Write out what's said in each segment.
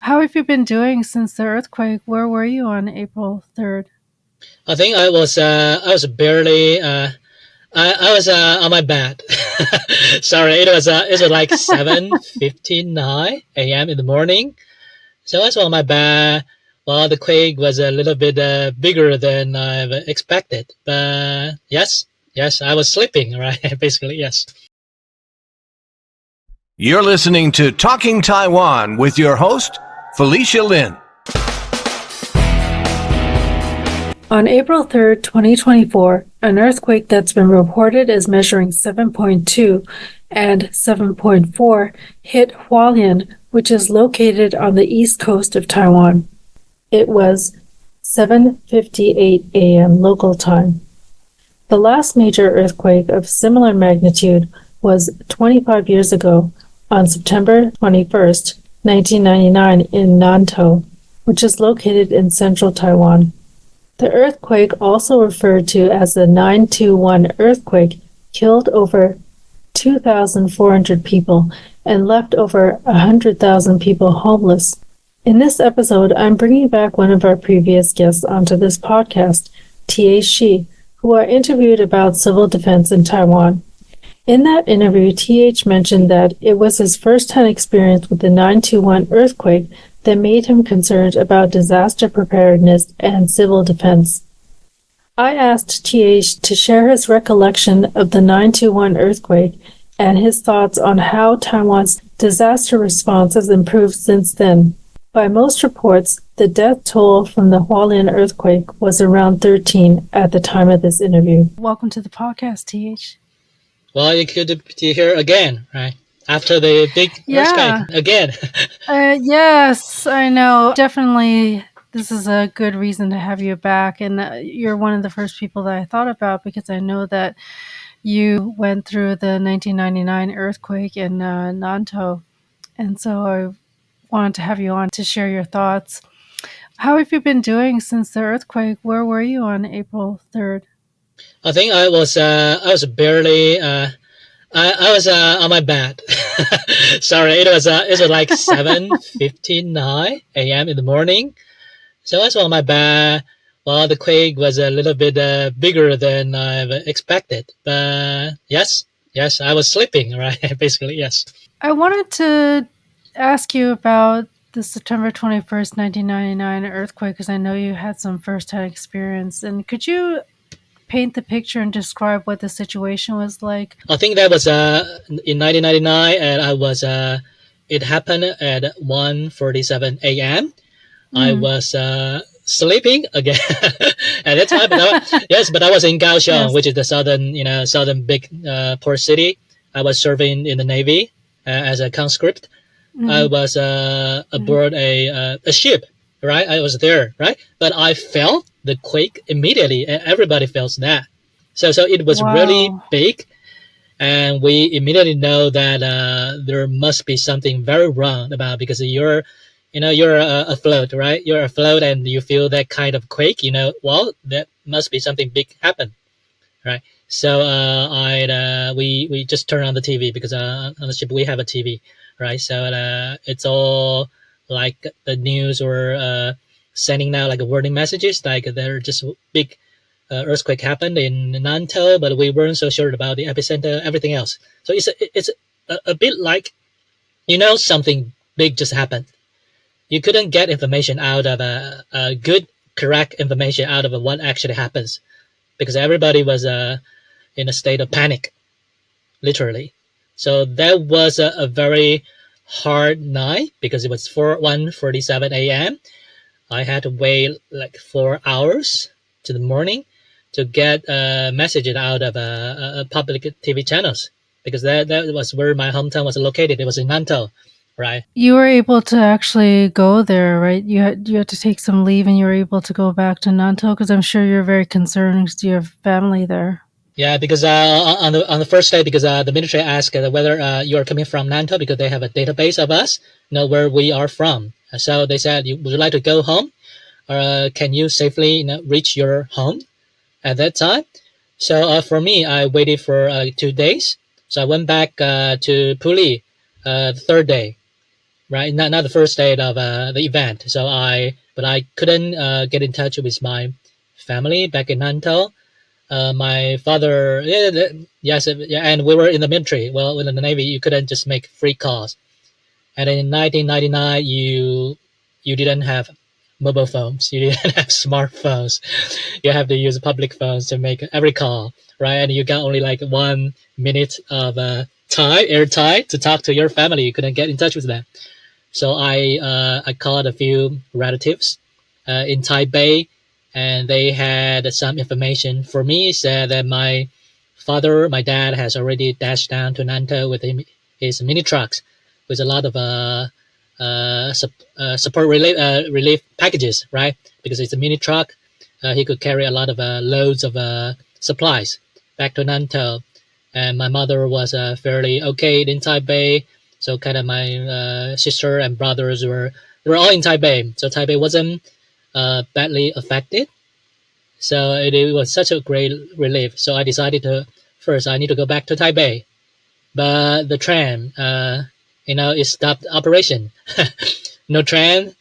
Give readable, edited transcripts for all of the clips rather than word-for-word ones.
How have you been doing since the earthquake? Where were you on April 3rd? I think I was barely I was on my bed. Sorry, it was like 7:59 a.m. in the morning. So I was on my bed. Well, the quake was a little bit bigger than I expected. But yes, I was sleeping, right? Basically, yes. You're listening to Talking Taiwan with your host, Felicia Lin. On April 3rd, 2024, an earthquake that's been reported as measuring 7.2 and 7.4 hit Hualien, which is located on the east coast of Taiwan. It was 7:58 a.m. local time. The last major earthquake of similar magnitude was 25 years ago on September 21st, 1999 in Nantou, which is located in central Taiwan. The earthquake, also referred to as the 921 earthquake, killed over 2,400 people and left over 100,000 people homeless. In this episode, I'm bringing back one of our previous guests onto this podcast, TH Schee, who I interviewed about civil defense in Taiwan. In that interview, TH mentioned that it was his first-hand experience with the 921 earthquake that made him concerned about disaster preparedness and civil defense. I asked TH to share his recollection of the 921 earthquake and his thoughts on how Taiwan's disaster response has improved since then. By most reports, the death toll from the Hualien Earthquake was around 13 at the time of this interview. Welcome to the podcast, TH. Well, you could be here again, right? After the big earthquake again. Yes, I know. Definitely, this is a good reason to have you back. And you're one of the first people that I thought about because I know that you went through the 1999 earthquake in Nantou. And so I wanted to have you on to share your thoughts. How have you been doing since the earthquake? Where were you on April 3rd? I think I was barely I was on my bed. Sorry, it was like 7:59 a.m. in the morning. So I was on my bed. Well, the quake was a little bit bigger than I expected. But yes, I was sleeping, right? Basically, yes. I wanted to ask you about the September 21st, 1999 earthquake because I know you had some first-hand experience. And could you paint the picture and describe what the situation was like? I think that was in 1999, and it happened at 1:47 a.m. I was sleeping again at that time. But I was in Kaohsiung, which is the southern big port city. I was serving in the Navy as a conscript. I was aboard a ship, right? I was there, right? But I felt the quake immediately, and everybody felt that. So it was really big, and we immediately know that there must be something very wrong about because you're afloat, right? You're afloat, and you feel that kind of quake. Well, that must be something big happen, right? So we just turn on the TV because on the ship we have a TV, right? So it's all like the news or sending out like warning messages, like there just big earthquake happened in Nantou, but we weren't so sure about the epicenter, everything else. So it's a bit like something big just happened. You couldn't get information out of a good, correct information out of what actually happens because everybody was in a state of panic, literally. So that was a very hard night because it was 1:47 a.m. I had to wait like 4 hours to the morning to get messages out of public TV channels because that was where my hometown was located. It was in Nantou, right? You were able to actually go there, right? You had to take some leave and you were able to go back to Nantou because I'm sure you're very concerned because you have family there. Yeah, because on the first day, because the military asked whether you are coming from Nantou because they have a database of us, where we are from. So they said, would you like to go home? Or can you safely reach your home at that time? So for me, I waited for 2 days. So I went back to Puli the third day. right? Not the first day of the event. But I couldn't get in touch with my family back in Nantou. My father, yes, yeah, and we were in the military. Well, in the Navy, you couldn't just make free calls. And in 1999, you didn't have mobile phones. You didn't have smartphones. You have to use public phones to make every call, right? And you got only like 1 minute of airtime to talk to your family. You couldn't get in touch with them. So I called a few relatives in Taipei, and they had some information for me. Said that my dad has already dashed down to Nantou with his mini trucks with a lot of support relief packages, right? Because it's a mini truck, he could carry a lot of loads of supplies back to Nantou. And my mother was fairly okay in Taipei. So kind of my sister and brothers they were all in Taipei. So Taipei wasn't badly affected. So it was such a great relief. So I decided to first I need to go back to Taipei, but the tram, it stopped operation. No tram.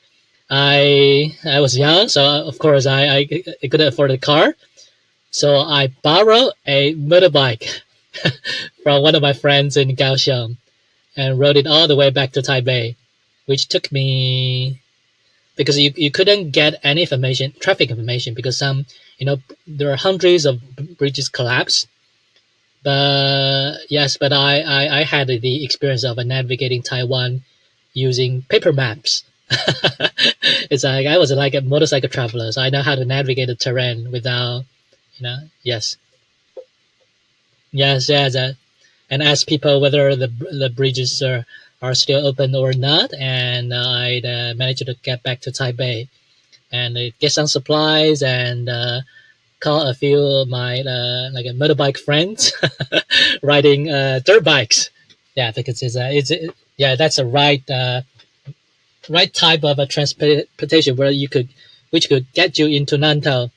I was young, so of course I couldn't afford a car. So I borrowed a motorbike from one of my friends in Kaohsiung and rode it all the way back to Taipei, which took me because you couldn't get any information, traffic information, because there are hundreds of bridges collapsed. But yes, but I had the experience of navigating Taiwan using paper maps. It's like I was like a motorcycle traveler, so I know how to navigate the terrain without, yes, yes, and ask people whether the bridges are still open or not, and I managed to get back to Taipei and get some supplies and call a few of my like motorbike friends riding dirt bikes. Yeah, because yeah, that's a right type of a transportation which could get you into Nantou.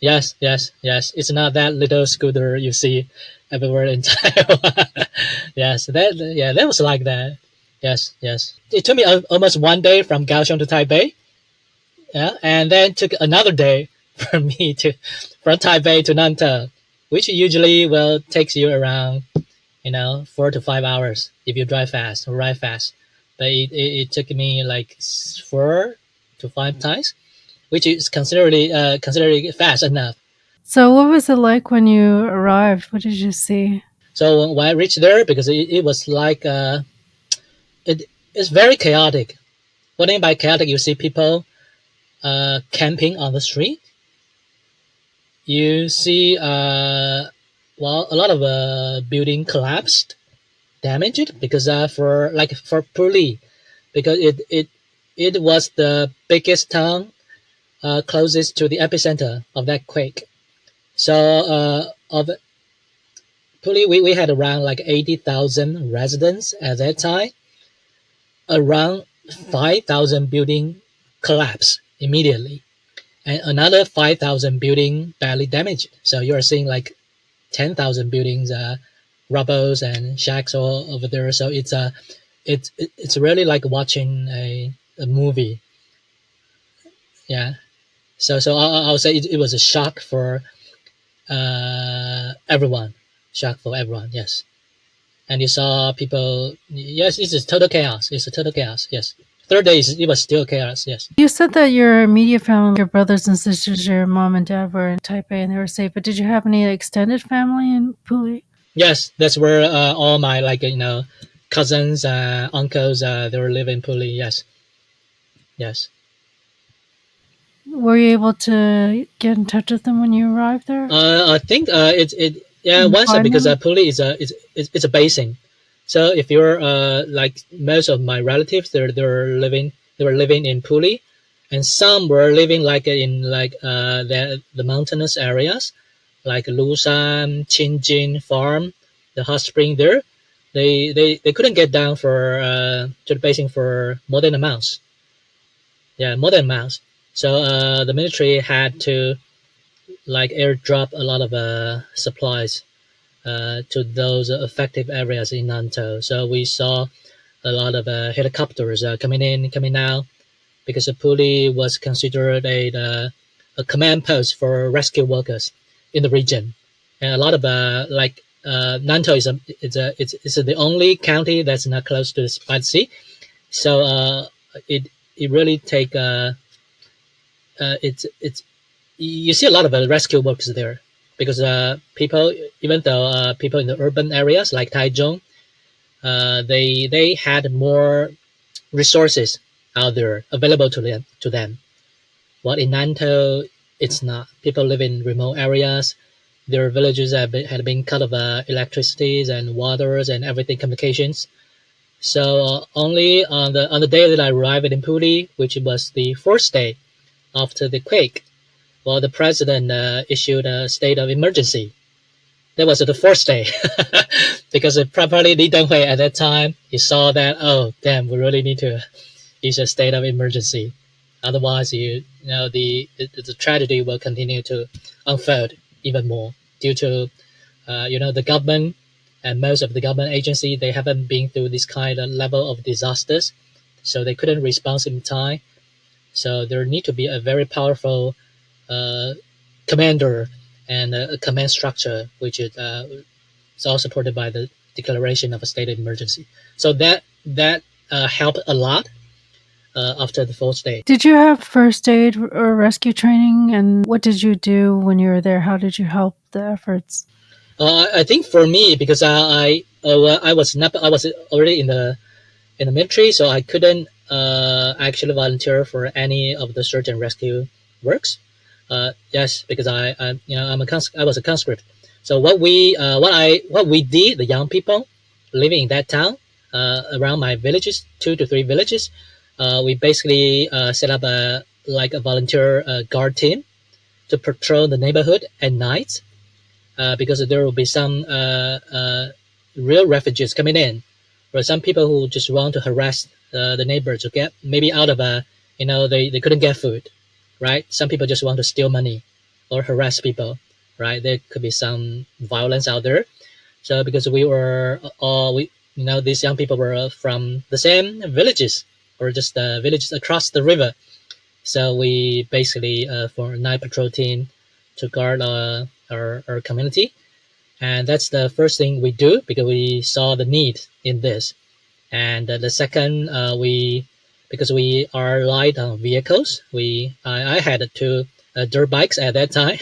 Yes. It's not that little scooter you see everywhere in Taiwan. Yes, that was like that. Yes. It took me almost 1 day from Kaohsiung to Taipei. Yeah, and then took another day for me to from Taipei to Nantou, which usually will takes you around 4 to 5 hours if you drive fast or ride fast. But it took me like 4 to 5 times, which is considerably fast enough. So, what was it like when you arrived? What did you see? So when I reached there, because it was like it's very chaotic. What I mean by chaotic, you see people camping on the street. You see a lot of building collapsed, damaged because for Puli, because it was the biggest town closest to the epicenter of that quake. So of Puli, we had around like 80,000 residents at that time. Around 5,000 building collapsed immediately, and another 5,000 building badly damaged. So you are seeing like 10,000 buildings, rubbles and shacks all over there. So it's really like watching a movie. Yeah. So I'll say it was a shock for everyone. Shock for everyone. Yes. And you saw people. Yes, it's a total chaos. It's a total chaos. Yes. Third day, it was still chaos. Yes. You said that your immediate family, your brothers and sisters, your mom and dad were in Taipei and they were safe, but did you have any extended family in Puli? Yes, that's where all my cousins, uncles, they were living in Puli. Yes. Were you able to get in touch with them when you arrived there? I think yeah, And once find because them? Puli it's a basin. So if you're like most of my relatives, they were living in Puli, and some were living like in like the mountainous areas, like Lushan, Qingjin Farm, the hot spring there. They couldn't get down for to the basin for more than a month. Yeah, more than a month. So the military had to like airdrop a lot of supplies to those affected areas in Nantou. So we saw a lot of helicopters coming in, coming out, because the Puli was considered a command post for rescue workers in the region, and a lot of Nantou is the only county that's not close to by the sea, so it really take it's you see a lot of rescue workers there because people, even though people in the urban areas like Taichung, they had more resources out there available to them. While in Nantou, it's not. People live in remote areas. Their villages had been cut of electricities and waters and everything communications. So only on the day that I arrived in Puli, which was the first day after the quake, well, the president issued a state of emergency. That was the first day because probably Li Denghui at that time he saw that, oh damn, we really need to use a state of emergency. Otherwise, the tragedy will continue to unfold even more due to the government and most of the government agency, they haven't been through this kind of level of disasters, so they couldn't respond in time. So there need to be a very powerful uh, commander and a command structure, which is all supported by the declaration of a state of emergency. So that helped a lot after the fourth day. Did you have first aid or rescue training, and what did you do when you were there? How did you help the efforts? I think for me, because I was not I was already in the military, so I couldn't actually volunteer for any of the search and rescue works. Yes, because I was a conscript. So what we did, the young people living in that town around my villages, 2 to 3 villages, we basically set up a volunteer guard team to patrol the neighborhood at night because there will be some real refugees coming in, or some people who just want to harass the neighbors to get maybe out of they couldn't get food, right? Some people just want to steal money or harass people, right? There could be some violence out there. So because we were all we these young people were from the same villages or just villages across the river, so we basically formed a night patrol team to guard our community, and that's the first thing we do because we saw the need in this. And the second, we because we are light on vehicles, I had 2 dirt bikes at that time,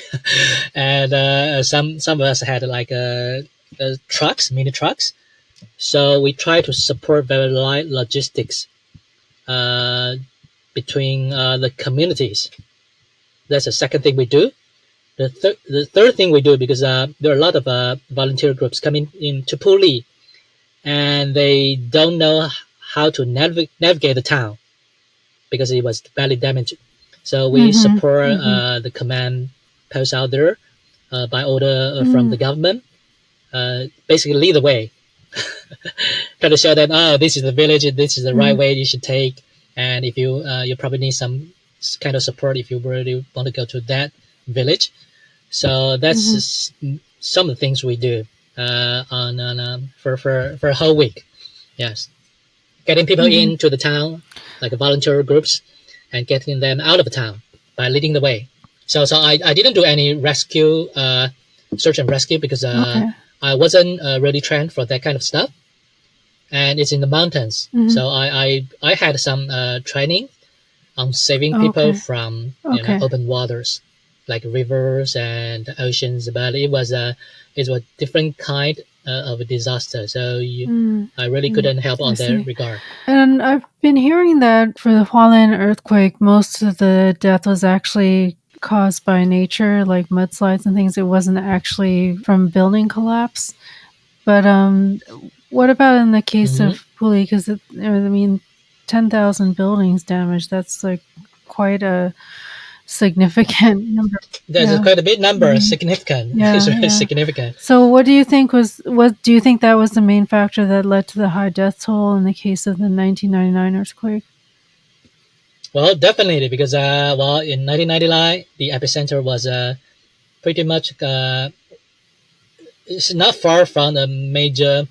and some of us had trucks, mini trucks. So we try to support very light logistics uh, between the communities. That's the second thing we do. The third thing we do, because there are a lot of volunteer groups coming into Puli, and they don't know how to navigate the town because it was badly damaged. So we support the command posts out there by order from the government. Basically, lead the way. Try to show them, oh, this is the village, this is the right way you should take, and if you probably need some kind of support if you really want to go to that village. So that's some of the things we do for a whole week. Yes, getting people into the town, like volunteer groups, and getting them out of the town by leading the way. So I didn't do any rescue, search and rescue because I wasn't really trained for that kind of stuff, and it's in the mountains. So I had some training on saving people from open waters, like rivers and oceans. But it was a different kind of a disaster. So I really couldn't help on that regard. And I've been hearing that for the Hualien earthquake, most of the death was actually caused by nature, like mudslides and things. It wasn't actually from building collapse. But what about in the case of Puli? Because 10,000 buildings damaged. That's like quite a significant number. That's quite a big number. Significant. It's really significant. So what do you think do you think that was the main factor that led to the high death toll in the case of the 1999 earthquake? Well, definitely, because in 1999 the epicenter was pretty much it's not far from a major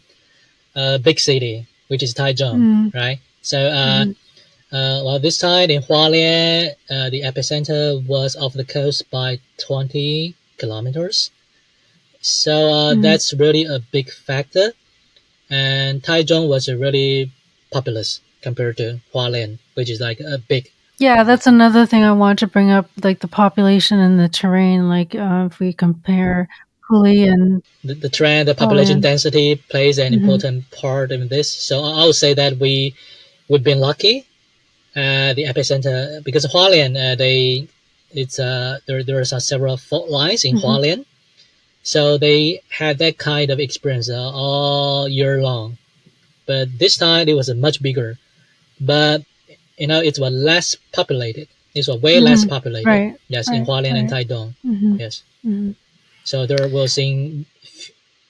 big city. which is Taichung, right? So well, this time in Hualien, the epicenter was off the coast by 20 kilometers. So that's really a big factor. And Taichung was really populous compared to Hualien, which is like a big. Yeah, that's another thing I want to bring up, like the population and the terrain. Like if we compare Hualien, The trend, the population density plays an important part in this. So I would say that we've been lucky. The epicenter, because Hualien, there are several fault lines in Hualien, so they had that kind of experience all year long. But this time it was much bigger, but it was less populated. It was way less populated. Right. Yes, Right. in Hualien Right. and Taitung. Yes. Mm-hmm. So there we're seeing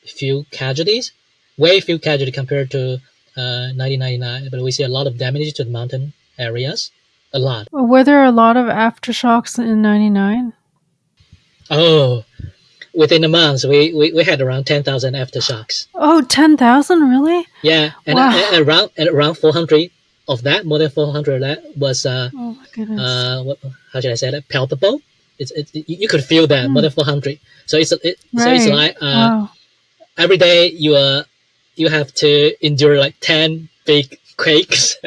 few casualties, way few casualties compared to 1999. But we see a lot of damage to the mountain areas, a lot. Were there a lot of aftershocks in '99? Oh, within a month, we had around 10,000 aftershocks. Oh, 10,000, really? Yeah, and Wow. around 400 of that, more than 400 of that was Oh my goodness. how should I say that? Palpable. You could feel that more than 400. So so it's Right. like Wow. every day you have to endure like 10 big quakes.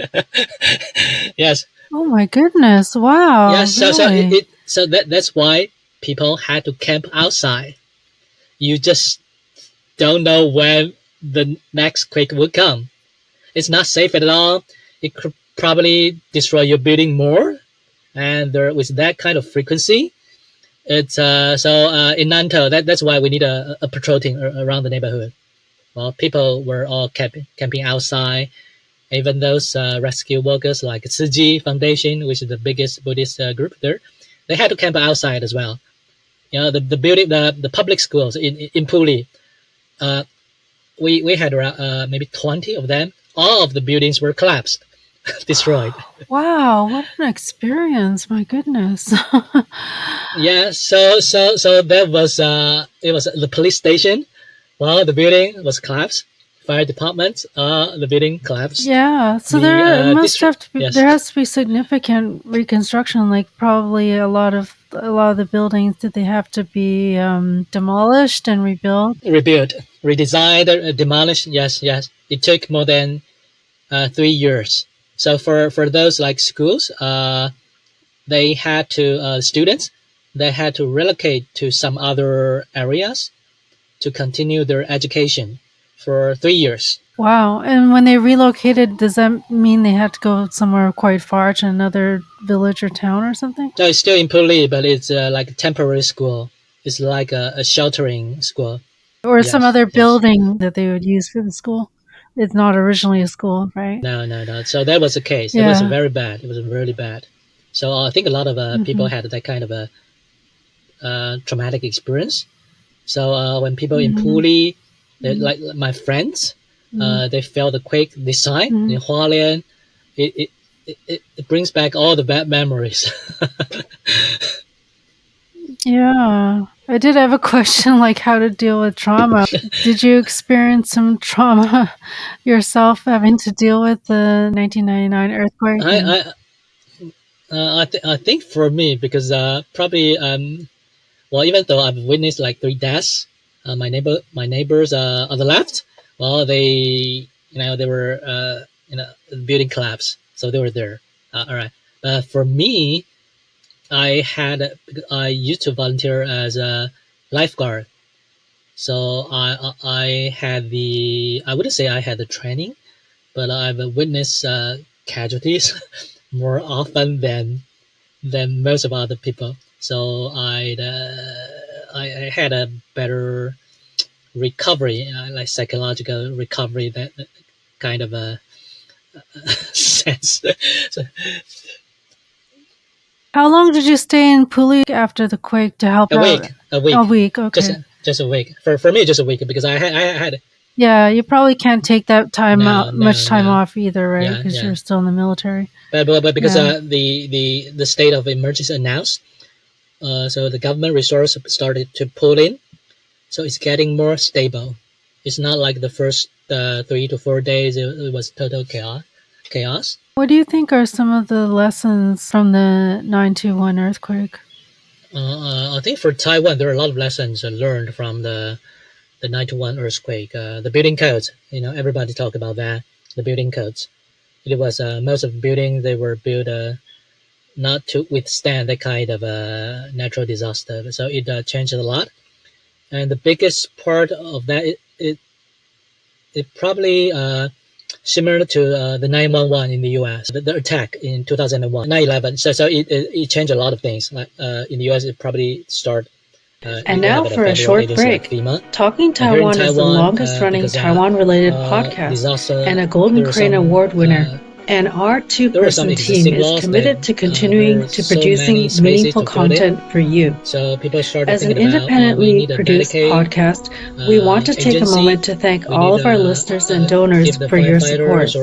Yes. Oh my goodness. Wow. Yes. Really? So that's why people had to camp outside. You just don't know when the next quake will come. It's not safe at all. It could probably destroy your building more, and with that kind of frequency, it's in Nantou. That's why we need a patrol team around the neighborhood. Well, people were all camping outside. Even those rescue workers like Tzu Foundation, which is the biggest Buddhist group there, they had to camp outside as well. The building, the public schools in Puli, we had around maybe 20 of them. All of the buildings were collapsed, destroyed. Wow, what an experience. My goodness. Yeah, so that was it was the police station. Well, the building was collapsed. Fire department, the building collapsed. Yeah, so there must have to be there has to be significant reconstruction, like probably a lot of the buildings. Did they have to be demolished and rebuilt? Rebuilt, redesigned, demolished. Yes. It took more than 3 years. So for those like schools, they had to students they had to relocate to some other areas to continue their education for 3 years. Wow. And when they relocated, does that mean they had to go somewhere quite far to another village or town or something? So it's still in Puli, but it's like a temporary school. It's like a sheltering school. Or some other building that they would use for the school. It's not originally a school, right? No. So that was the case. It was very bad. It was really bad. So I think a lot of people had that kind of a traumatic experience. So when people in Puli, like my friends, they felt the quake this time in Hualien. It brings back all the bad memories. Yeah. I did have a question, like how to deal with trauma. Did you experience some trauma yourself having to deal with the 1999 earthquake? I think for me, because probably well, even though I've witnessed like 3 deaths, my neighbors on the left, well, they were building collapse, so they were there. All right, but for me, I used to volunteer as a lifeguard, so I had I wouldn't say I had the training, but I've witnessed casualties more often than most of other people. So I had a better recovery, like psychological recovery, that kind of a sense. So, How long did you stay in Puli after the quake to help out? A week. A week, okay. Just a week. For me, just a week, because I had. Yeah, you probably can't take that time out, much time off either, right? Yeah, Because you're still in the military. But because the state of emergency announced, so the government resource started to pull in, so it's getting more stable. it's not like the first 3 to 4 days. It was total chaos. What do you think are some of the lessons from the 921 earthquake? I think for Taiwan, there are a lot of lessons learned from the 921 earthquake. The building codes, everybody talk about that. The building codes. It was most of the buildings they were built not to withstand that kind of natural disaster. So it changed a lot. And the biggest part of that, it probably similar to the 911 in the U.S. The attack in 2001, 9/11. So it changed a lot of things. Like in the U.S., it probably started. And now for a short break. Talking Taiwan is the longest running Taiwan-related podcast and a Golden Crane Award winner. And our two-person team is committed to continuing to producing meaningful content for you. So people started As an independently produced podcast, we want to take a moment to thank all of our listeners and donors for your support.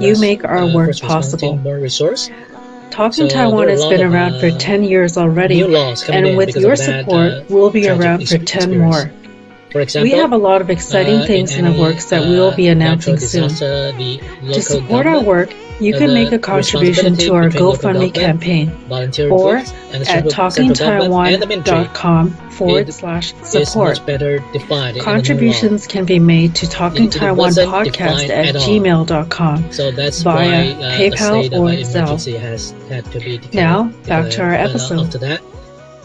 You make our work possible. Talking Taiwan has been around for 10 years already, and with your support, we'll be around for 10 more. For example, we have a lot of exciting things in the works that we will be announcing soon. To support our work, you can make a contribution to our GoFundMe campaign or at talkingtaiwan.com/support. Contributions can be made to Talking Taiwan Podcast at gmail.com via PayPal or Zelle. Now, back to our episode. After that,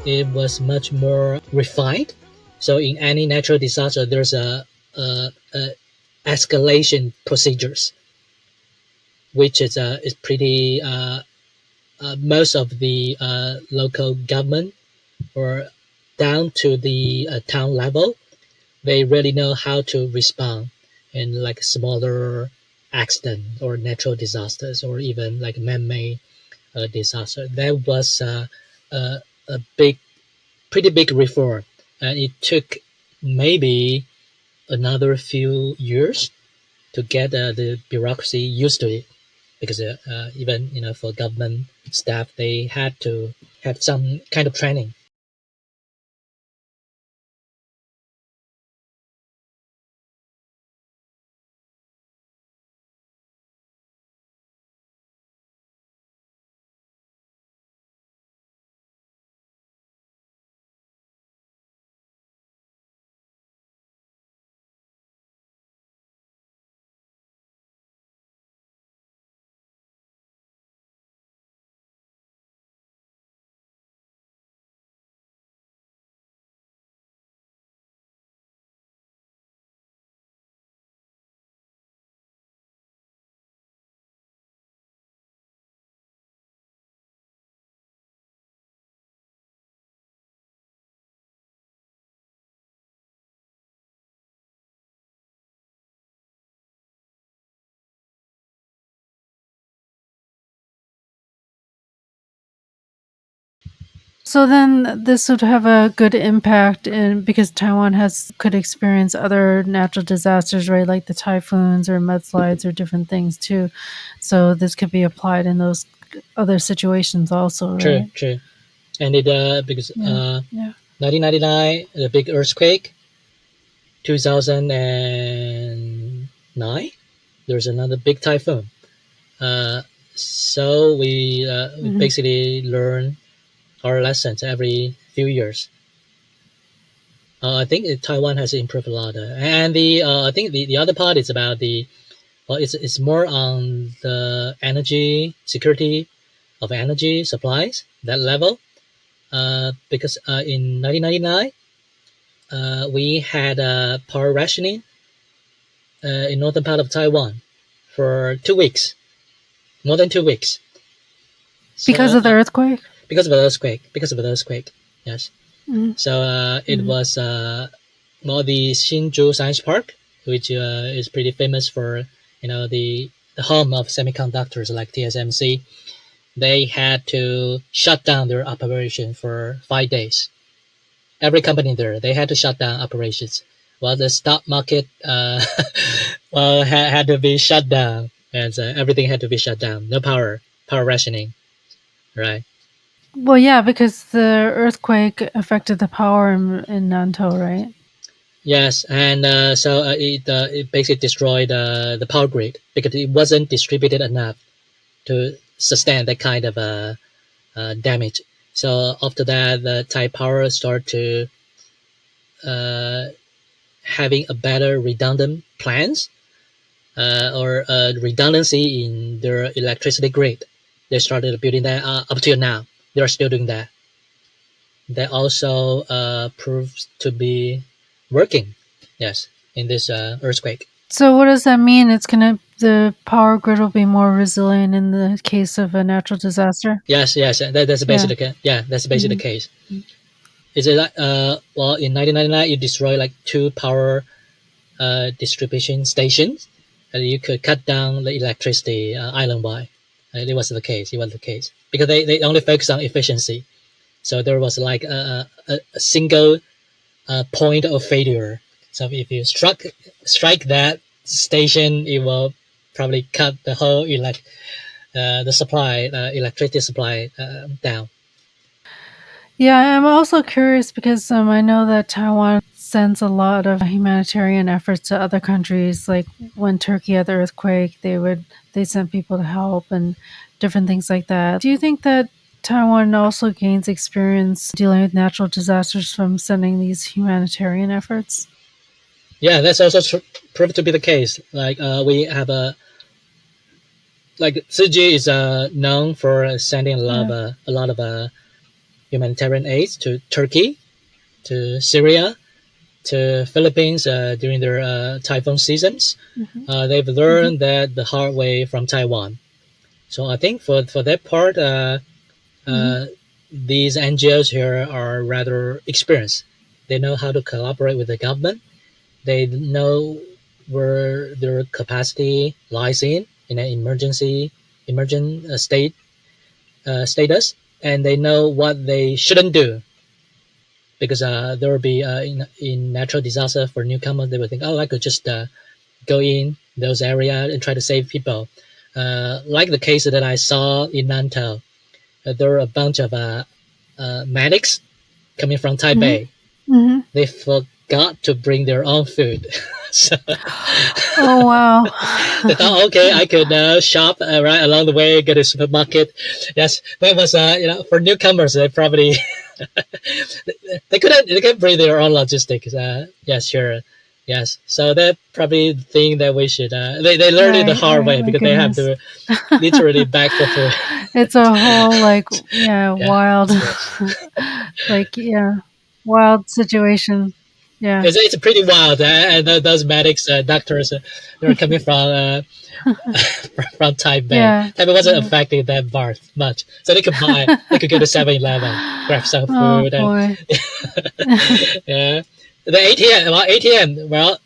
it was much more refined. So in any natural disaster, there's a escalation procedures, which is pretty. Most of the local government or down to the town level, they really know how to respond in like smaller accident or natural disasters or even like man-made disaster. That was a pretty big reform, and it took maybe another few years to get the bureaucracy used to it, because even for government staff, they had to have some kind of training. So then this would have a good impact because Taiwan could experience other natural disasters, right? Like the typhoons or mudslides or different things too. So this could be applied in those other situations also, right? True. And it because 1999, the big earthquake, 2009, there's another big typhoon. So we basically learn our lessons every few years. I think Taiwan has improved a lot, and I think the other part is about it's more on the energy security of energy supplies, that level. Because in 1999, we had power rationing in northern part of Taiwan for 2 weeks, more than 2 weeks. Because of the earthquake? Because of the earthquake, yes. So it was the Hsinchu Science Park, which is pretty famous for the home of semiconductors like TSMC. They had to shut down their operation for 5 days. Every company there, they had to shut down operations. Well, the stock market had to be shut down, and everything had to be shut down. No power rationing, right? Well, yeah, because the earthquake affected the power in Nantou, right? Yes, and it basically destroyed the power grid because it wasn't distributed enough to sustain that kind of damage. So after that, the Thai power started to uh, having a better redundant plans or redundancy in their electricity grid. They started building that up till now. They are still doing that. That also proves to be working. Yes, in this earthquake. So what does that mean? The power grid will be more resilient in the case of a natural disaster? Yes, yes, that's Yeah. basically that's basically the Mhm. case. Is it well in 1999 it destroyed like two power distribution stations, and you could cut down the electricity island wide. It was the case. It was the case because they only focus on efficiency. So there was like a single point of failure. So if you strike that station, it will probably cut the whole the supply electricity supply down. Yeah, I'm also curious because I know that Taiwan sends a lot of humanitarian efforts to other countries. Like when Turkey had the earthquake, they sent people to help and different things like that. Do you think that Taiwan also gains experience dealing with natural disasters from sending these humanitarian efforts? Yeah, that's also proved to be the case. Like we have like Tzu is known for sending Yeah. a lot of humanitarian aid to Turkey, to Syria, to Philippines during their typhoon seasons. Hmm. They've Hmm. learned that the hard way from Taiwan. So I think for that part, Hmm. uh, these NGOs here are rather experienced. They know how to collaborate with the government. They know where their capacity lies in an emergent status, and they know what they shouldn't do because there will be in natural disaster for newcomers. They will think, oh, I could just go in those areas and try to save people. Like the case that I saw in Nantou, there were a bunch of medics coming from Hmm. Taipei. Hmm. They forgot to bring their own food. So Oh, wow. they thought, okay, I could shop right along the way, go to the supermarket. Yes, that was for newcomers. They probably they couldn't bring their own logistics. Yes, sure. Yes, so that probably the thing that we should. They learned it the Right, hard right. way My because they have goodness. to literally beg for food. It's a whole yeah, Yeah, wild yes. yeah, wild situation. Yeah. It's pretty wild, and those medics, doctors, they're coming from from Taipei. Yeah. Taipei wasn't Yeah. affected that much, so they could go to 7-Eleven, grab some Oh food, and boy. yeah. The ATM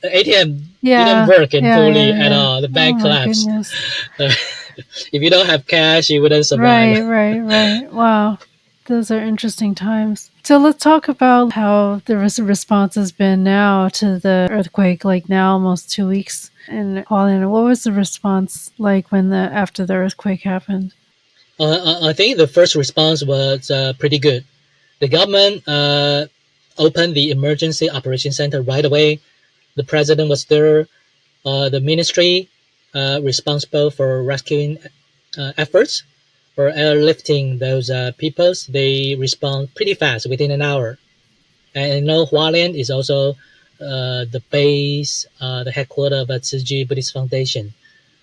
didn't Yeah. work in Yeah, fully yeah, at yeah. all. The Oh bank my collapsed. goodness. If you don't have cash, you wouldn't survive. Right, right, right. Wow. Those are interesting times. So let's talk about how the response has been now to the earthquake, like now almost 2 weeks in Hualien. What was the response like after the earthquake happened? I think the first response was pretty good. The government opened the emergency operation center right away. The president was there. The ministry responsible for rescuing efforts for airlifting those peoples, they respond pretty fast within an hour. And you know, Hualien is also the base, the headquarters of Tzu Buddhist Foundation.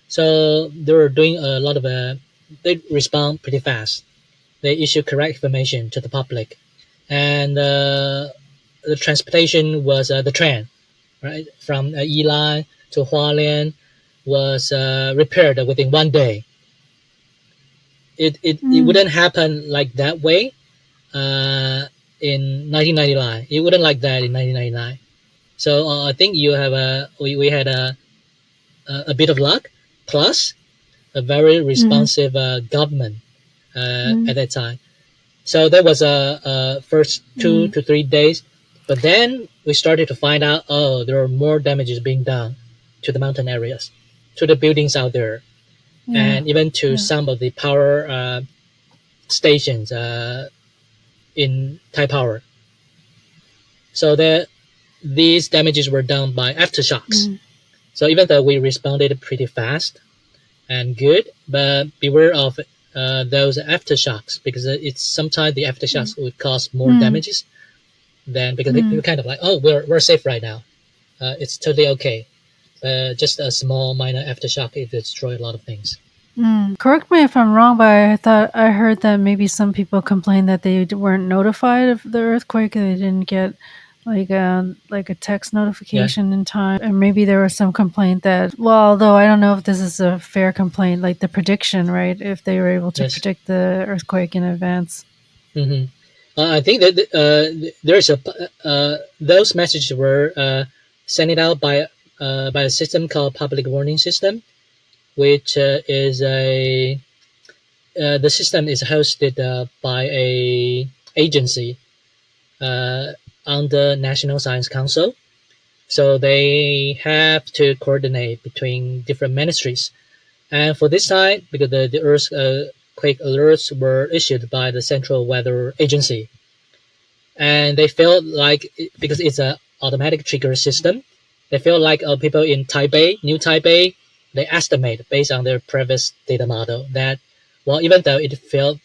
So they were doing a lot of, they respond pretty fast. They issue correct information to the public. And the transportation was the train, right? From Yilan to Hualien was repaired within 1 day. It Mm, wouldn't happen like that way in 1999. It wouldn't like that in 1999. So I think we had a bit of luck plus a very mhm, responsive government mm, at that time. So that was first two mm. to 3 days, but then we started to find out there are more damages being done to the mountain areas, to the buildings out there, Yeah, and even to yeah. some of the power stations in Thai Power. So that these damages were done by aftershocks. So even though we responded pretty fast and good, but beware of those aftershocks, because it's sometimes the aftershocks would cause more damages than, because people kind of like, oh, we're safe right now. It's totally okay. Just a small minor aftershock, it destroy a lot of things. Correct me if I'm wrong, but I thought I heard that maybe some people complained that they weren't notified of the earthquake. They didn't get like a text notification in time, and maybe there was some complaint that, well, although I don't know if this is a fair complaint, like the prediction, right? If they were able to predict the earthquake in advance. I think that there's those messages were sent out by a system called public warning system, which is the system is hosted by a agency under National Science Council. So they have to coordinate between different ministries. And for this time, because the earthquake alerts were issued by the Central Weather Agency, and they felt like, because it's an automatic trigger system, they feel like people in Taipei, New Taipei, they estimate based on their previous data model that, well, even though it feels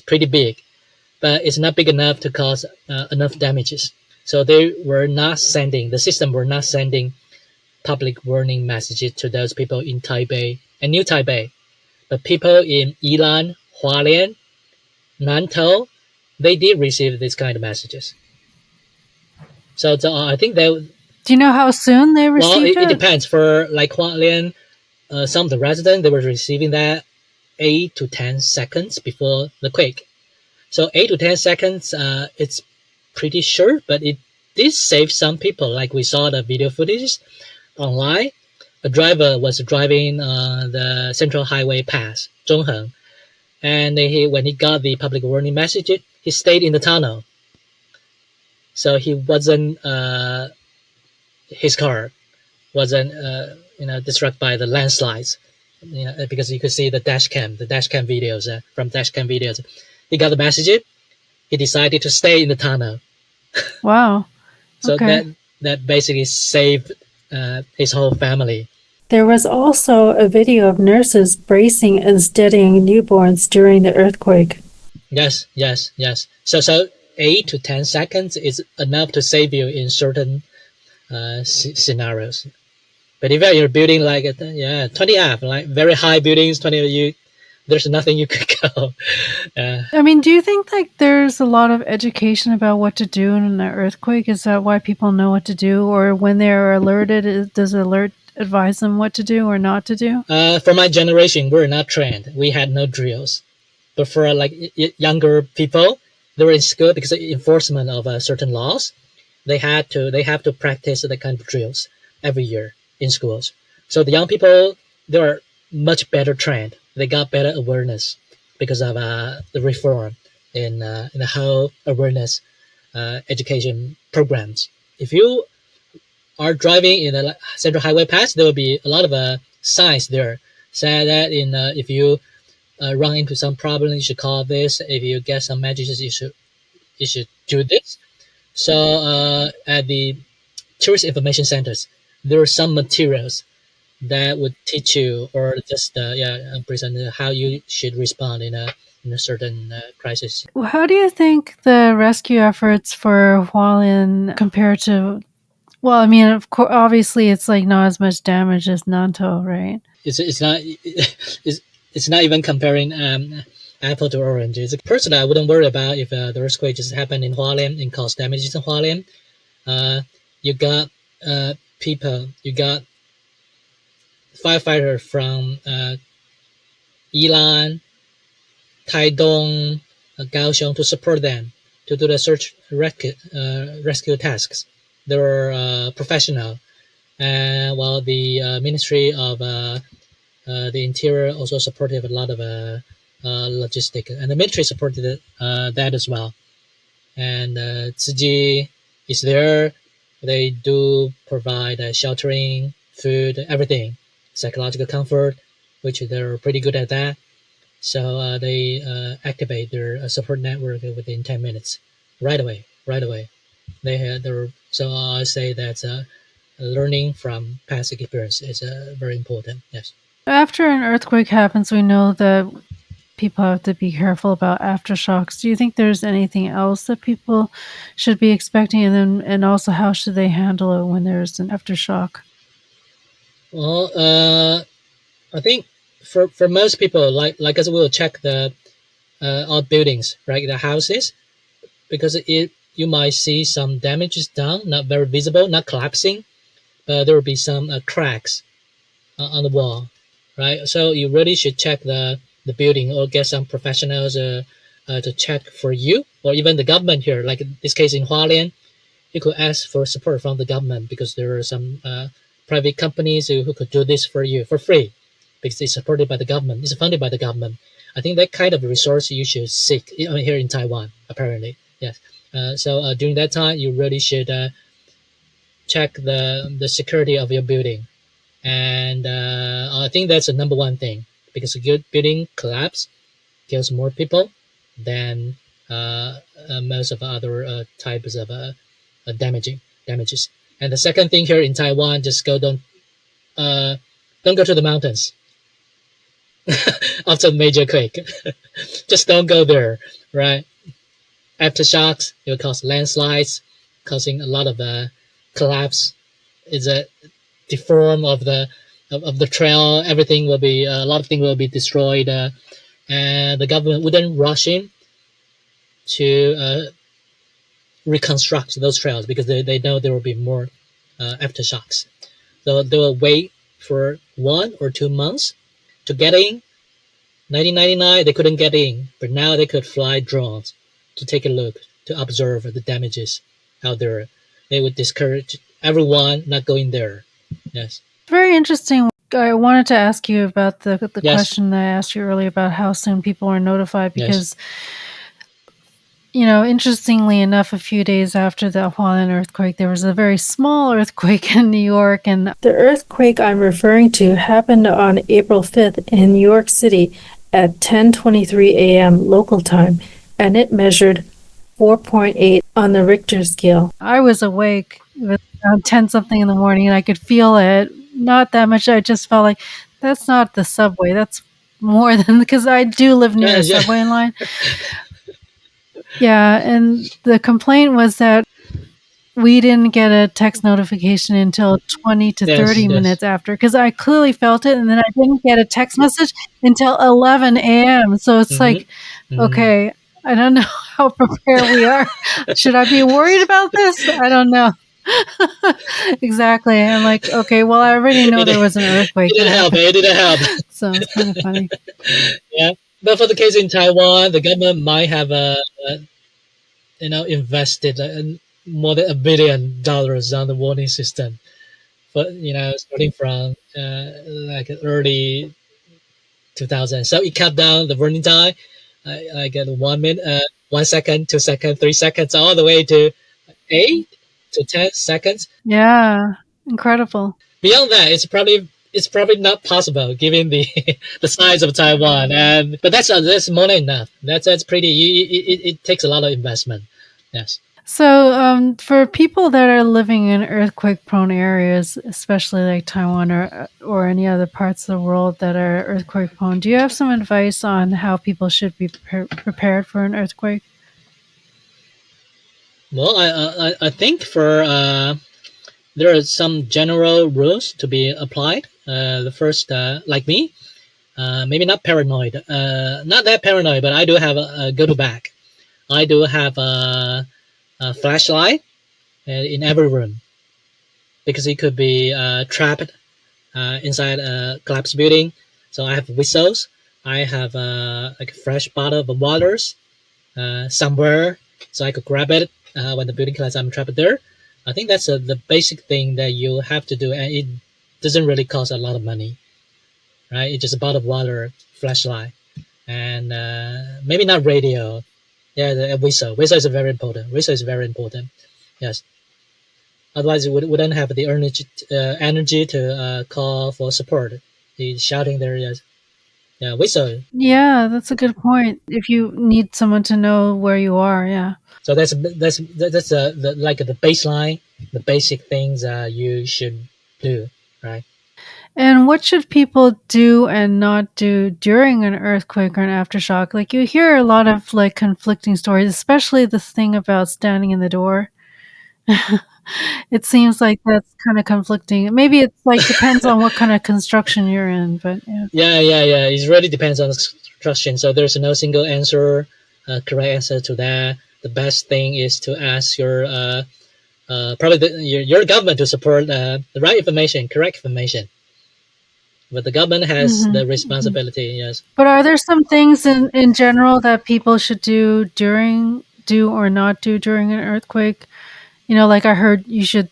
pretty big, but it's not big enough to cause enough damages. So the system were not sending public warning messages to those people in Taipei and New Taipei, but people in Yilan, Hualien, Nantou, they did receive this kind of messages. So I think they. Do you know how soon they received it depends. For like Hualien, some of the residents, they were receiving that 8 to 10 seconds before the quake. So 8 to 10 seconds, it's pretty short, but it did save some people. Like we saw the video footage online. A driver was driving the Central Highway Pass, Zhongheng, and when he got the public warning message, he stayed in the tunnel. So he wasn't. His car wasn't disrupted by the landslides, because you could see the dash cam videos from dash cam videos. He got the message. He decided to stay in the tunnel. Wow. So that basically saved his whole family. There was also a video of nurses bracing and steadying newborns during the earthquake. Yes. So 8 to 10 seconds is enough to save you in certain scenarios. But if you're building like 20 up, like very high buildings, 20, there's nothing you could go. I mean, do you think like there's a lot of education about what to do in an earthquake? Is that why people know what to do, or when they're alerted, does alert advise them what to do or not to do? For my generation, we're not trained. We had no drills. But for like younger people, they were in school because of enforcement of certain laws. They have to practice the kind of drills every year in schools. So the young people, they are much better trained. They got better awareness because of the reform in the whole awareness education programs. If you are driving in the Central Highway Pass, there will be a lot of signs there say that if you run into some problem, you should call this. If you get some messages, you should do this. So at the tourist information centers, there are some materials that would teach you, or just present how you should respond in a certain crisis. How do you think the rescue efforts for Hualien compare to? Well, I mean, of course, obviously, it's like not as much damage as Nantou, right? It's not even comparing apple to oranges. Personally, I wouldn't worry about if the earthquake just happened in Hualien and caused damages in Hualien. You got people, you got firefighters from Yilan, Taidong, Kaohsiung to support them to do the search rescue tasks. They were professional, and while the Ministry of the Interior also supported a lot of logistic, and the military supported that as well. And Tzu is there. They do provide sheltering, food, everything, psychological comfort, which they're pretty good at that. So they activate their support network within 10 minutes, right away. So I say that learning from past experience is very important. Yes. After an earthquake happens, we know that people have to be careful about aftershocks. Do you think there's anything else that people should be expecting, and also how should they handle it when there's an aftershock? Well, I think for most people, like us, will check the our buildings, right, the houses, because you might see some damages done, not very visible, not collapsing, but there will be some cracks on the wall, right? So you really should check the building or get some professionals to check for you, or even the government here. Like in this case in Hualien, you could ask for support from the government because there are some private companies who could do this for you for free because it's supported by the government. It's funded by the government. I think that kind of resource you should seek here in Taiwan, apparently. Yes. So during that time, you really should check the security of your building. And I think that's the number one thing because a good building collapse kills more people than most of the other types of damages. And the second thing here in Taiwan, just don't go to the mountains after a major quake. Just don't go there, right? Aftershocks, it will cause landslides, causing a lot of collapse. It's a deform of the trail. Everything will be a lot of things will be destroyed, and the government wouldn't rush in to reconstruct those trails because they know there will be more aftershocks. So they will wait for 1 or 2 months to get in. 1999, they couldn't get in, but now they could fly drones to take a look, to observe the damages out there. They would discourage everyone not going there. Yes. Very interesting. I wanted to ask you about the Yes. question that I asked you earlier about how soon people are notified Yes. because, interestingly enough, a few days after the Hualien earthquake, there was a very small earthquake in New York. And the earthquake I'm referring to happened on April 5th in New York City at 10:23 a.m. local time, and it measured 4.8 on the Richter scale. I was awake. It was around 10 something in the morning, and I could feel it. Not that much. I just felt like that's not the subway. That's more than, because I do live near a subway line. Yeah, and the complaint was that we didn't get a text notification until 20 to 30 minutes after, because I clearly felt it, and then I didn't get a text message until 11 a.m. So it's like, okay, I don't know how prepared we are. Should I be worried about this? I don't know. Exactly. I'm like, okay, well, I already know there was an earthquake. It didn't help. So it's kind of funny. Yeah, but for the case in Taiwan, the government might have invested more than $1 billion on the warning system. But starting from like early 2000, so it cut down the warning time. I get 1 minute, 1 second, 2 seconds, 3 seconds, all the way to 8 to 10 seconds. Yeah, incredible. Beyond that, it's probably not possible given the the size of Taiwan. But that's more than enough. That's pretty. It takes a lot of investment. Yes. So, for people that are living in earthquake-prone areas, especially like Taiwan or any other parts of the world that are earthquake-prone, do you have some advice on how people should be prepared for an earthquake? Well, I think there are some general rules to be applied. The first, like me, maybe not paranoid, not that paranoid, but I do have a go-to bag. I do have a flashlight in every room because it could be trapped inside a collapsed building. So I have whistles. I have like a fresh bottle of waters somewhere, so I could grab it when the building collapses. I'm trapped there. I think that's the basic thing that you have to do, and it doesn't really cost a lot of money, right? It's just a bottle of water, flashlight, and maybe not radio. Yeah, the whistle. Whistle is very important. Whistle is very important. Yes. Otherwise, you wouldn't have the energy to call for support. The shouting there, yes. Yeah, whistle. Yeah, that's a good point. If you need someone to know where you are, yeah. So that's like the baseline, the basic things you should do, right? And what should people do and not do during an earthquake or an aftershock? Like you hear a lot of like conflicting stories, especially this thing about standing in the door. It seems like that's kind of conflicting. Maybe it's like depends on what kind of construction you're in, but yeah. Yeah. It really depends on the question. So there's no single answer, correct answer to that. The best thing is to ask probably your government to support the right information, correct information. But the government has Hmm. the responsibility. Yes. But are there some things in general that people should do or not do during an earthquake? Like I heard you should,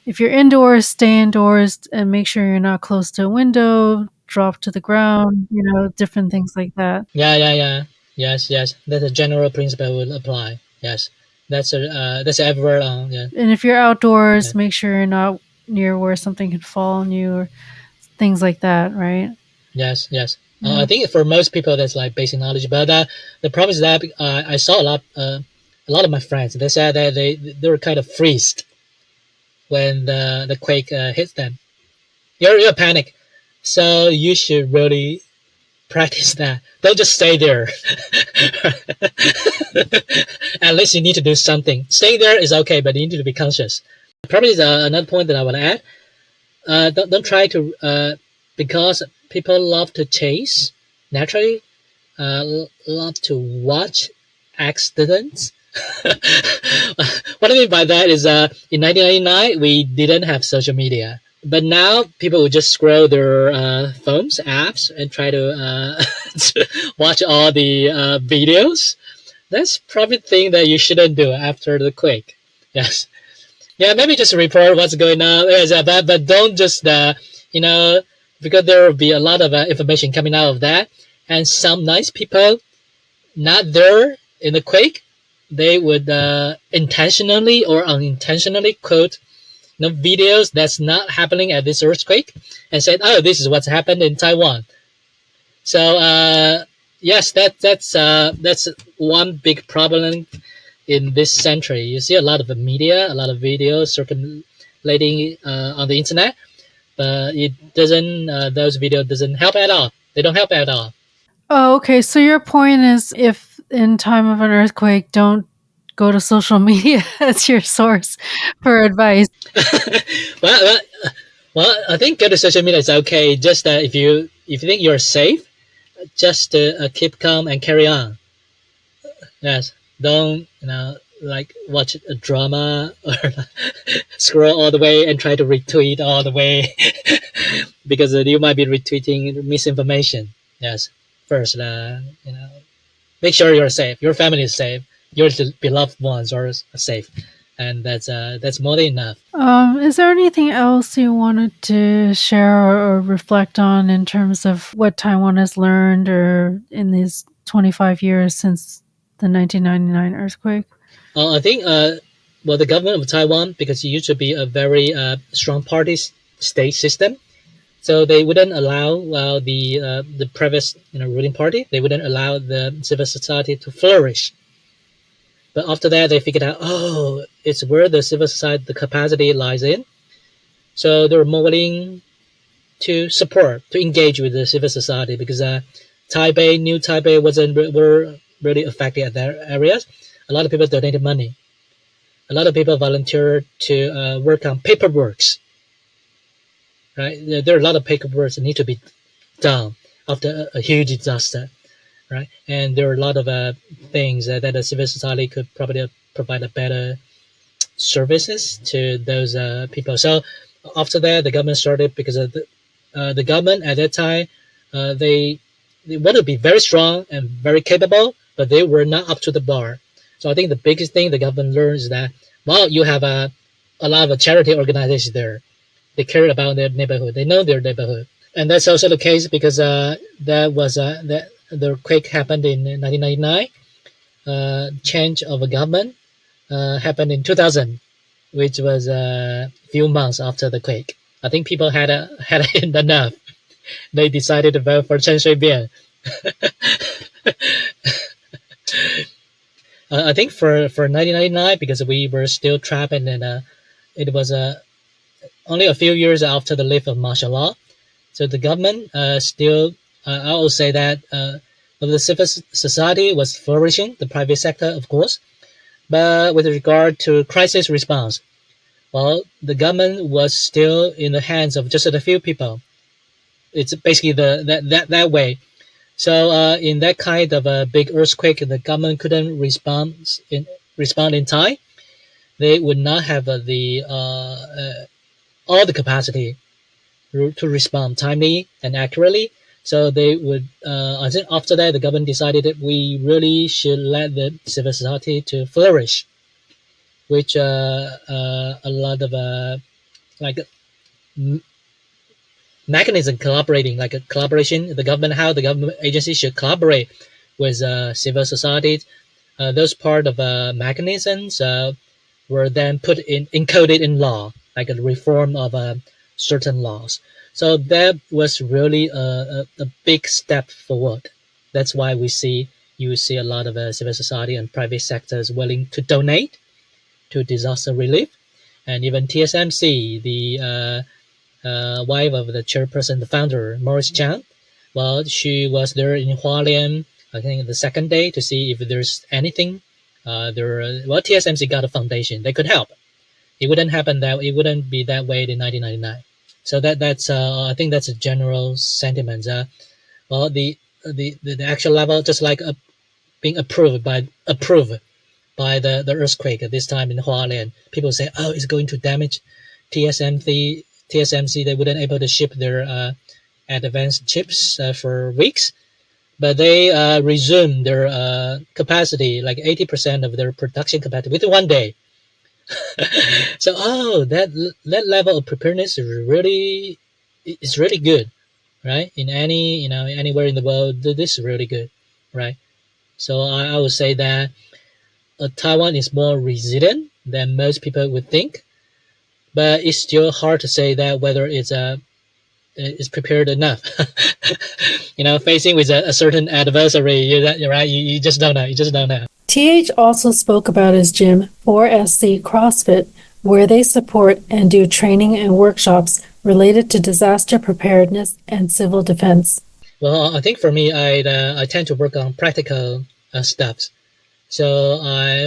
if you're indoors, stay indoors and make sure you're not close to a window, drop to the ground, different things like that. Yeah. Yes. That a general principle will apply. Yes. That's everywhere. Yeah. And if you're Yeah. outdoors, make sure you're not near where something could fall on you or things like that, right? Yes. Yeah. I think for most people that's like basic knowledge, but the problem is that I saw a lot of my friends. They said that they were kind of freezed when the quake hits them. You're panic, so you should really practice that. Don't just stay there. At least you need to do something. Staying there is okay, but you need to be conscious. Probably another point that I want to add. Don't try to because people love to chase naturally. Love to watch accidents. What I mean by that is, in 1999 we didn't have social media, but now people would just scroll their phones, apps, and try to watch all the videos. That's probably the thing that you shouldn't do after the quake. Yes. Yeah, maybe just report what's going on. Yes, but don't just you know because there will be a lot of information coming out of that, and some nice people not there in the quake, they would intentionally or unintentionally quote videos that's not happening at this earthquake and said, "Oh, this is what's happened in Taiwan." So yes, that's one big problem in this century. You see a lot of media, a lot of videos circulating on the internet, but it doesn't. Those videos doesn't help at all. They don't help at all. Oh, okay. So your point is if in time of an earthquake, don't go to social media as your source for advice. well, well, I think go to social media is okay. Just if you think you're safe, just keep calm and carry on. Yes, don't like watch a drama or scroll all the way and try to retweet all the way because you might be retweeting misinformation. Yes, first make sure you're safe. Your family is safe. Your beloved ones are safe, and that's more than enough. Is there anything else you wanted to share or reflect on in terms of what Taiwan has learned or in these 25 years since the 1999 earthquake? I think well the government of Taiwan, because it used to be a very strong party state system, so they wouldn't allow the previous ruling party. They wouldn't allow the civil society to flourish. But after that, they figured out, oh, it's where the civil society, the capacity lies in. So they're more willing to support, to engage with the civil society because New Taipei were really affected at their areas. A lot of people donated money. A lot of people volunteered to work on paperwork. Right, there are a lot of paperwork that need to be done after a huge disaster. Right, and there are a lot of things that the civil society could probably provide a better services to those people. So after that, the government started because of the government at that time, they wanted to be very strong and very capable, but they were not up to the bar. So I think the biggest thing the government learns is that well, you have a lot of charity organizations there. They care about their neighborhood. They know their neighborhood, and that's also the case because that the quake happened in 1999. Change of a government happened in 2000, which was a few months after the quake. I think people had enough. They decided to vote for Chen Shui-bian. I think for 1999, because we were still trapped, and then it was only a few years after the lift of martial law. So the government still, I will say that the civil society was flourishing, the private sector, of course. But with regard to crisis response, well, the government was still in the hands of just a few people. It's basically that way. So in that kind of a big earthquake, the government couldn't respond in time. They would not have the all the capacity to respond timely and accurately. So they would. I think after that, the government decided that we really should let the civil society to flourish, which a lot of like mechanism collaborating, like a collaboration. The government, how the government agency should collaborate with civil society. Those part of mechanisms were then put in encoded in law, like a reform of certain laws. So that was really a big step forward. That's why you see a lot of civil society and private sectors willing to donate to disaster relief, and even TSMC, the wife of the chairperson, the founder, Morris Chang. Well, she was there in Hualien, I think the second day, to see if there's anything. Well, TSMC got a foundation; they could help. It wouldn't happen that it wouldn't be that way in 1999. So that's I think that's a general sentiment. Well, the actual level, just like being approved by the earthquake at this time in Hualien. People say, oh, it's going to damage TSMC. TSMC, they wouldn't able to ship their advanced chips for weeks, but they resumed their capacity, like 80% of their production capacity within one day. So, oh, that level of preparedness is really good, right? In any anywhere in the world, this is really good, right? So I would say that Taiwan is more resilient than most people would think, but it's still hard to say that whether it's prepared enough. Facing with a certain adversary, you're right. You just don't know. You just don't know. TH also spoke about his gym, 4SC CrossFit, where they support and do training and workshops related to disaster preparedness and civil defense. Well, I think for me, I tend to work on practical stuff. So,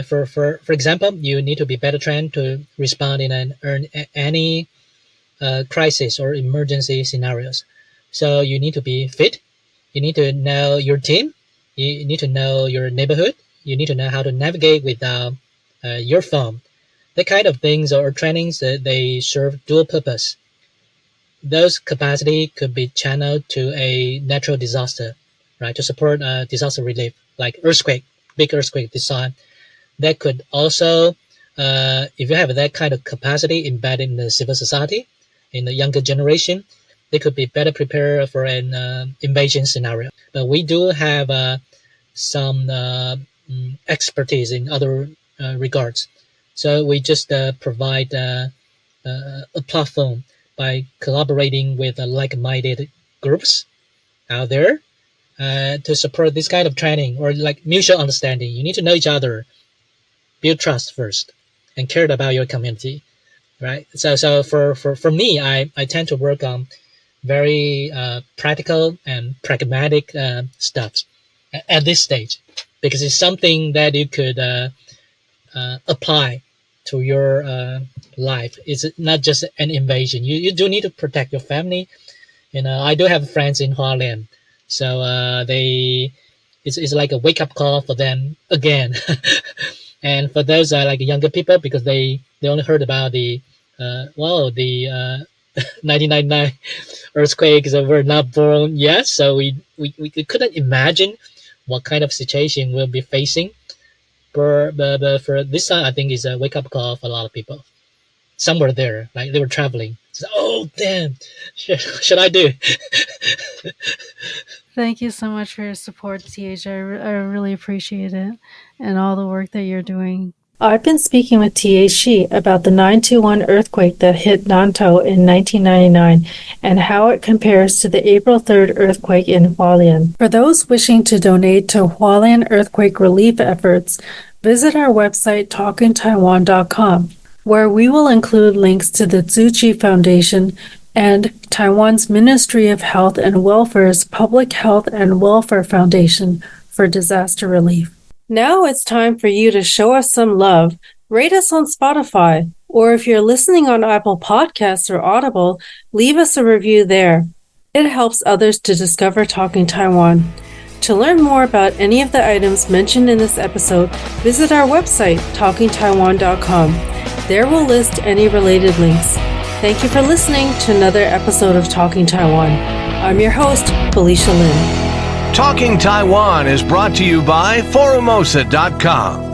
for example, you need to be better trained to respond in any crisis or emergency scenarios. So you need to be fit. You need to know your team. You need to know your neighborhood. You need to know how to navigate without your phone. The kind of things or trainings that they serve dual purpose. Those capacity could be channeled to a natural disaster, right? To support disaster relief, like earthquake, big earthquake this time. That could also, if you have that kind of capacity embedded in the civil society, in the younger generation, they could be better prepared for an invasion scenario. But we do have some expertise in other regards. So we just provide a platform by collaborating with like-minded groups out there to support this kind of training or like mutual understanding. You need to know each other, build trust first, and care about your community, right? So for me, I tend to work on very practical and pragmatic stuff at this stage because it's something that you could apply to your life. It's not just an invasion. You do need to protect your family. I do have friends in Hualien, so it's like a wake up call for them again. And for those like younger people, because they only heard about the 1999 earthquake, so we're not born yet, so we couldn't imagine what kind of situation we'll be facing. But for this time, I think it's a wake up call for a lot of people. Some were there, like they were traveling. So, oh damn, should I do? Thank you so much for your support, TH. I really appreciate it and all the work that you're doing I've been speaking with TH Schee about the 921 earthquake that hit Nantou in 1999 and how it compares to the April 3rd earthquake in Hualien. For those wishing to donate to Hualien Earthquake relief efforts, visit our website talkingtaiwan.com, where we will include links to the Tzu Chi Foundation and Taiwan's Ministry of Health and Welfare's Public Health and Welfare Foundation for disaster relief. Now it's time for you to show us some love. Rate us on Spotify, or if you're listening on Apple Podcasts or Audible, leave us a review there. It helps others to discover Talking Taiwan. To learn more about any of the items mentioned in this episode, visit our website, talkingtaiwan.com. There we'll list any related links. Thank you for listening to another episode of Talking Taiwan. I'm your host, Felicia Lin. Talking Taiwan is brought to you by Forumosa.com.